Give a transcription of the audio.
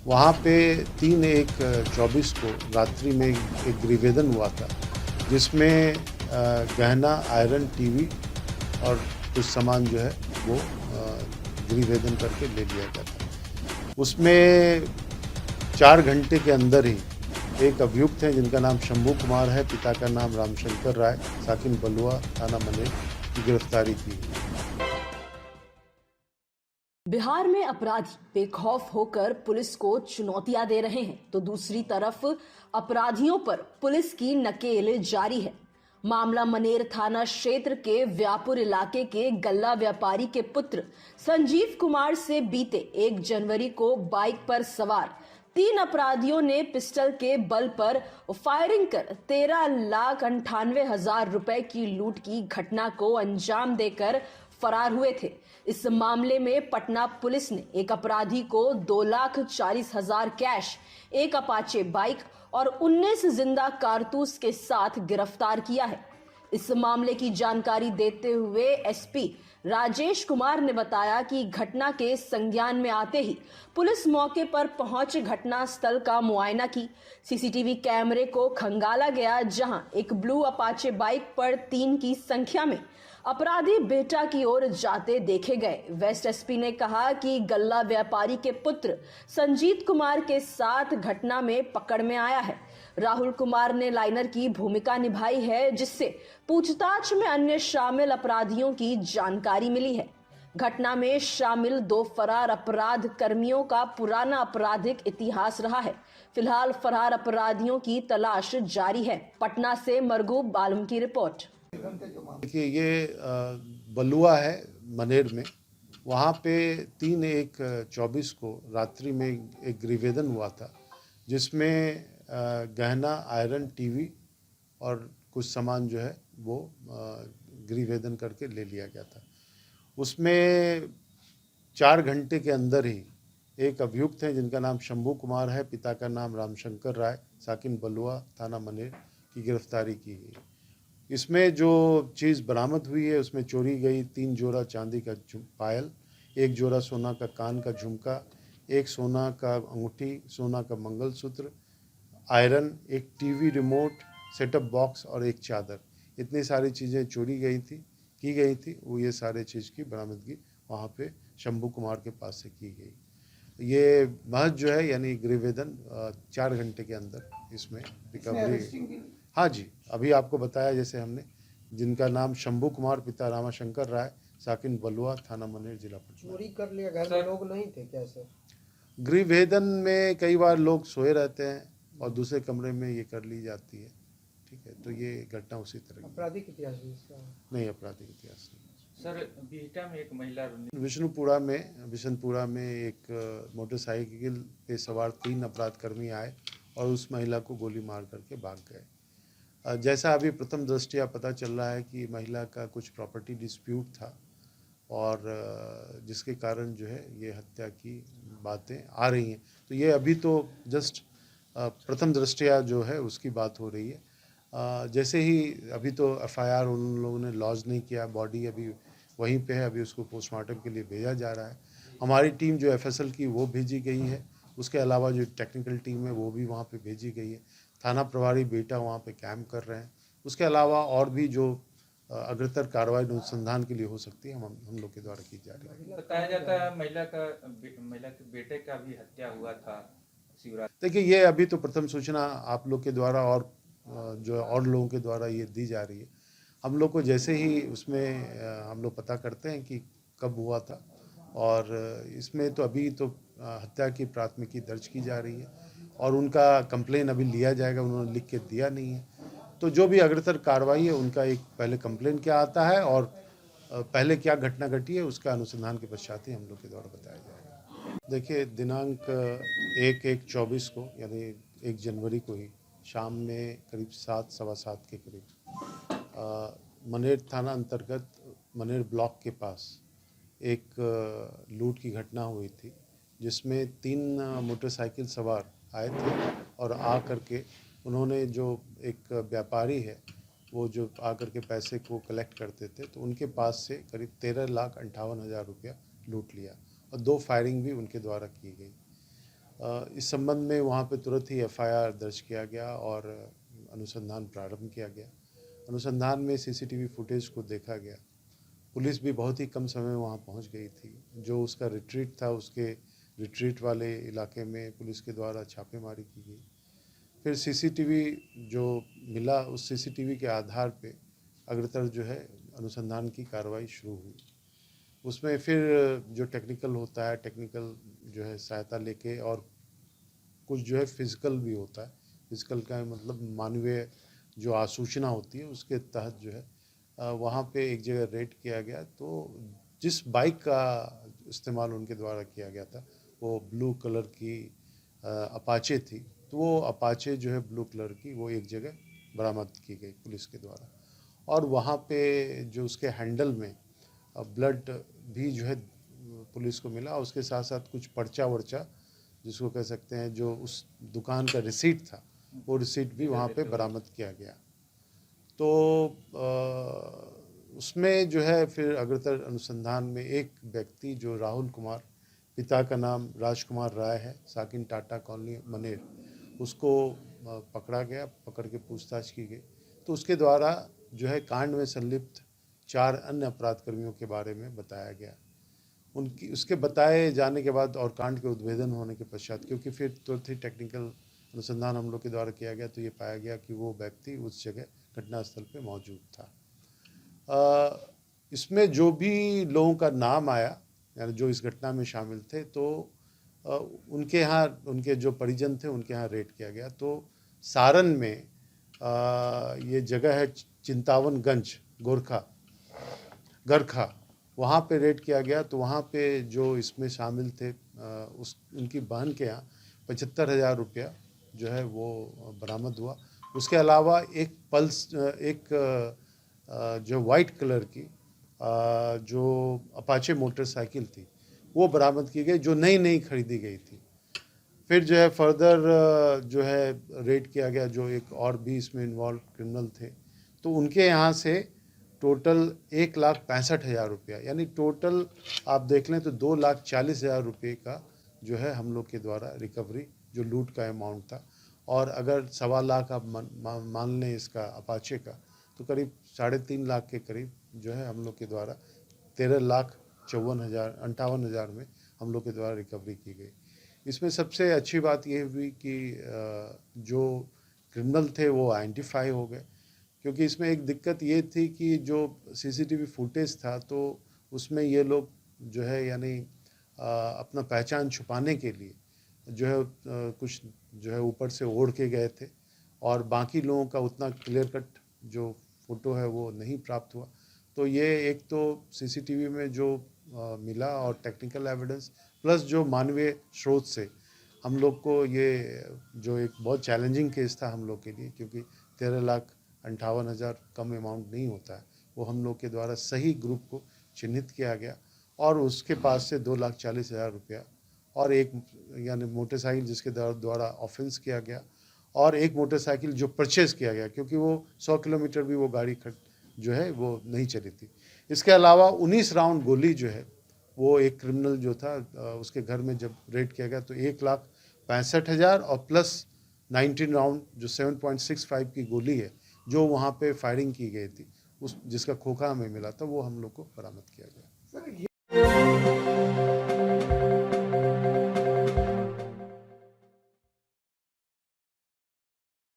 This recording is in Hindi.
वहाँ पे 3/1/24 को रात्रि में एक गृहवेदन हुआ था, जिसमें गहना, आयरन, टीवी और कुछ सामान जो है वो गृहवेदन करके ले लिया गया था। उसमें 4 घंटे के अंदर ही एक अभियुक्त हैं जिनका नाम शंभू कुमार है, पिता का नाम रामशंकर राय, साकिन बलुआ, थाना मनेर की गिरफ्तारी की। बिहार में अपराधी बेखौफ होकर पुलिस को चुनौतियां दे रहे हैं, तो दूसरी तरफ अपराधियों पर पुलिस की नकेल जारी है। मामला मनेर थाना क्षेत्र के व्यापुर इलाके के गल्ला व्यापारी के पुत्र संजीव कुमार से बीते 1 जनवरी को बाइक पर सवार 3 अपराधियों ने पिस्टल के बल पर फायरिंग कर 13,98,000 रुपए की लूट की घटना को अंजाम देकर फरार हुए थे। इस मामले में पटना पुलिस ने एक अपराधी को 2,40,000 कैश, एक अपाचे बाइक और 19 जिंदा कारतूस के साथ गिरफ्तार किया है। इस मामले की जानकारी देते हुए एसपी राजेश कुमार ने बताया कि घटना के संज्ञान में आते ही पुलिस मौके पर पहुंच घटना स्थल का मुआयना की। सीसीटीवी कैमरे को खंगाला गया, जहां एक ब्लू अपाचे बाइक पर 3 की संख्या में अपराधी बेटा की ओर जाते देखे गए। वेस्ट एसपी ने कहा कि गल्ला व्यापारी के पुत्र संजीत कुमार के साथ घटना में पकड़ में आया है। राहुल कुमार ने लाइनर की भूमिका निभाई है, जिससे पूछताछ में अन्य शामिल अपराधियों की जानकारी मिली है। घटना में शामिल 2 फरार अपराध कर्मियों का पुराना आपराधिक इतिहास रहा है। फिलहाल फरार अपराधियों की तलाश जारी है। पटना से मरगूब आलम की रिपोर्ट। देखिए, ये बलुआ है मनेर में। वहाँ पे 3/1/24 को रात्रि में एक गृहवेदन हुआ था, जिसमें गहना, आयरन, टीवी और कुछ सामान जो है वो गृहवेदन करके ले लिया गया था। उसमें 4 घंटे के अंदर ही एक अभियुक्त हैं जिनका नाम शंभू कुमार है, पिता का नाम रामशंकर राय, साकिन बलुआ, थाना मनेर की गिरफ्तारी की गई। इसमें जो चीज़ बरामद हुई है उसमें चोरी गई 3 जोड़ा चांदी का पायल, 1 जोड़ा सोना का कान का झुमका, 1 सोना का अंगूठी, सोना का मंगलसूत्र, आयरन, एक टीवी रिमोट, सेटअप बॉक्स और एक चादर। इतनी सारी चीज़ें चोरी की गई थी। वो ये सारे चीज़ की बरामदगी वहाँ पे शंभू कुमार के पास से की गई। ये महज जो है यानी गृहवेदन 4 घंटे के अंदर इसमें रिकवरी। हाँ जी, अभी आपको बताया जैसे हमने, जिनका नाम शंभू कुमार, पिता रामाशंकर राय, साकिन बलुआ, थाना मनेर, जिला पटना। चोरी कर लिया, घर में लोग नहीं थे क्या सर? गृहवेदन में कई बार लोग सोए रहते हैं और दूसरे कमरे में ये कर ली जाती है। ठीक है, तो ये घटना उसी तरह की। आपराधिक इतिहास भी इसका नहीं, आपराधिक इतिहास नहीं। सर, बिहटा में एक महिला विशनपुरा में एक मोटरसाइकिल पे सवार 3 अपराधकर्मी आए और उस महिला को गोली मार करके भाग गए। जैसा अभी प्रथम दृष्टया पता चल रहा है कि महिला का कुछ प्रॉपर्टी डिस्प्यूट था और जिसके कारण जो है ये हत्या की बातें आ रही हैं। तो ये अभी तो जस्ट प्रथम दृष्टया जो है उसकी बात हो रही है। जैसे ही अभी तो एफआईआर उन लोगों ने लॉन्च नहीं किया, बॉडी अभी वहीं पे है, अभी उसको पोस्टमार्टम के लिए भेजा जा रहा है। हमारी टीम जो एफएसएल की वो भेजी गई है, उसके अलावा जो टेक्निकल टीम है वो भी वहाँ पे भेजी गई है। थाना प्रभारी बेटा वहाँ पे कैंप कर रहे हैं। उसके अलावा और भी जो अग्रतर कार्रवाई अनुसंधान के लिए हो सकती है हम लोग के द्वारा की जा रही है। बताया जाता है महिला के बेटे का भी हत्या हुआ था शिवरात्रि। देखिए, ये अभी तो प्रथम सूचना आप लोग के द्वारा और जो और लोगों के द्वारा ये दी जा रही है। हम लोग को जैसे ही उसमें हम लोग पता करते हैं कि कब हुआ था, और इसमें तो अभी तो हत्या की प्राथमिकी दर्ज की जा रही है और उनका कंप्लेन अभी लिया जाएगा, उन्होंने लिख के दिया नहीं है। तो जो भी अग्रतर कार्रवाई है उनका एक पहले कंप्लेन क्या आता है और पहले क्या घटना घटी है उसका अनुसंधान के पश्चात ही हम लोग के द्वारा बताया जाएगा। देखिए, दिनांक 1/1/24 को यानी 1 जनवरी को ही शाम में करीब 7 सवा 7 के करीब मनेर थाना अंतर्गत मनेर ब्लॉक के पास एक लूट की घटना हुई थी, जिसमें 3 मोटरसाइकिल सवार आए थे और आ करके उन्होंने जो एक व्यापारी है वो जो आकर के पैसे को कलेक्ट करते थे, तो उनके पास से करीब 13,58,000 रुपया लूट लिया और 2 फायरिंग भी उनके द्वारा की गई। इस संबंध में वहाँ पे तुरंत ही एफआईआर दर्ज किया गया और अनुसंधान प्रारंभ किया गया। अनुसंधान में सीसीटीवी फुटेज को देखा गया। पुलिस भी बहुत ही कम समय में वहाँ पहुँच गई थी। जो उसका रिट्रीट था, उसके रिट्रीट वाले इलाके में पुलिस के द्वारा छापेमारी की गई। फिर सीसीटीवी जो मिला, उस सीसीटीवी के आधार पे अग्रतर जो है अनुसंधान की कार्रवाई शुरू हुई। उसमें फिर जो टेक्निकल होता है, टेक्निकल जो है सहायता लेके, और कुछ जो है फिजिकल भी होता है। फिजिकल का मतलब मानवीय जो आसूचना होती है, उसके तहत जो है वहाँ पे एक जगह रेड किया गया। तो जिस बाइक का इस्तेमाल उनके द्वारा किया गया था वो ब्लू कलर की अपाचे थी। तो वो अपाचे जो है ब्लू कलर की, वो एक जगह बरामद की गई पुलिस के द्वारा। और वहाँ पे जो उसके हैंडल में ब्लड भी जो है पुलिस को मिला। उसके साथ साथ कुछ पर्चा वर्चा जिसको कह सकते हैं, जो उस दुकान का रिसीट था, वो रिसीट भी वहाँ पे बरामद किया गया। तो उसमें जो है फिर अग्रतर अनुसंधान में एक व्यक्ति जो राहुल कुमार, पिता का नाम राजकुमार राय है, साकिन टाटा कॉलोनी मनेर, उसको पकड़ा गया। पकड़ के पूछताछ की गई तो उसके द्वारा जो है कांड में संलिप्त 4 अन्य अपराध कर्मियों के बारे में बताया गया। उनकी उसके बताए जाने के बाद और कांड के उद्भेदन होने के पश्चात, क्योंकि फिर तुरंत ही टेक्निकल अनुसंधान हम लोग के द्वारा किया गया, तो ये पाया गया कि वो व्यक्ति उस जगह घटनास्थल पे मौजूद था। इसमें जो भी लोगों का नाम आया, यानी जो इस घटना में शामिल थे, तो उनके यहाँ, उनके जो परिजन थे, उनके यहाँ रेड किया गया। तो सारण में ये जगह है चिंतावनगंज, गरखा, वहाँ पे रेड किया गया। तो वहाँ पे जो इसमें शामिल थे, उनकी बहन के यहाँ 75,000 रुपया जो है वो बरामद हुआ। उसके अलावा एक पल्स, एक जो वाइट कलर की जो अपाचे मोटरसाइकिल थी, वो बरामद की गई, जो नई खरीदी गई थी। फिर जो है फर्दर जो है रेड किया गया, जो एक और भी इसमें इन्वॉल्व क्रिमिनल थे, तो उनके यहाँ से टोटल 1,65,000 रुपया, यानी टोटल आप देख लें तो 2,40,000 रुपये का जो है हम लोग के द्वारा रिकवरी, जो लूट का अमाउंट था। और अगर 2.25 लाख आप मान लें इसका अपाचे का, तो करीब 3.5 लाख के करीब जो है हम लोग के द्वारा 13,58,000 में हम लोग के द्वारा रिकवरी की गई। इसमें सबसे अच्छी बात यह हुई कि जो क्रिमिनल थे वो आइडेंटिफाई हो गए। क्योंकि इसमें एक दिक्कत ये थी कि जो सीसीटीवी फुटेज था, तो उसमें ये लोग जो है यानी अपना पहचान छुपाने के लिए जो है कुछ जो है ऊपर से ओढ़ के गए थे, और बाकी लोगों का उतना क्लियर कट जो फ़ोटो है वो नहीं प्राप्त हुआ। तो ये एक तो सीसीटीवी में जो मिला और टेक्निकल एविडेंस प्लस जो मानवीय स्रोत से हम लोग को, ये जो एक बहुत चैलेंजिंग केस था हम लोग के लिए, क्योंकि 13,58,000 कम अमाउंट नहीं होता है। वो हम लोग के द्वारा सही ग्रुप को चिन्हित किया गया और उसके पास से 2,40,000 रुपया और एक यानी मोटरसाइकिल जिसके द्वारा ऑफेंस किया गया, और एक मोटरसाइकिल जो परचेज़ किया गया, क्योंकि वो 100 किलोमीटर भी वो गाड़ी जो है वो नहीं चली थी। इसके अलावा 19 राउंड गोली जो है वो एक क्रिमिनल जो था उसके घर में जब रेड किया गया, तो 1,65,000 और प्लस 19 राउंड जो 7.65 की गोली है जो वहाँ पे फायरिंग की गई थी, उस जिसका खोखा हमें मिला था, वो हम लोग को बरामद किया गया।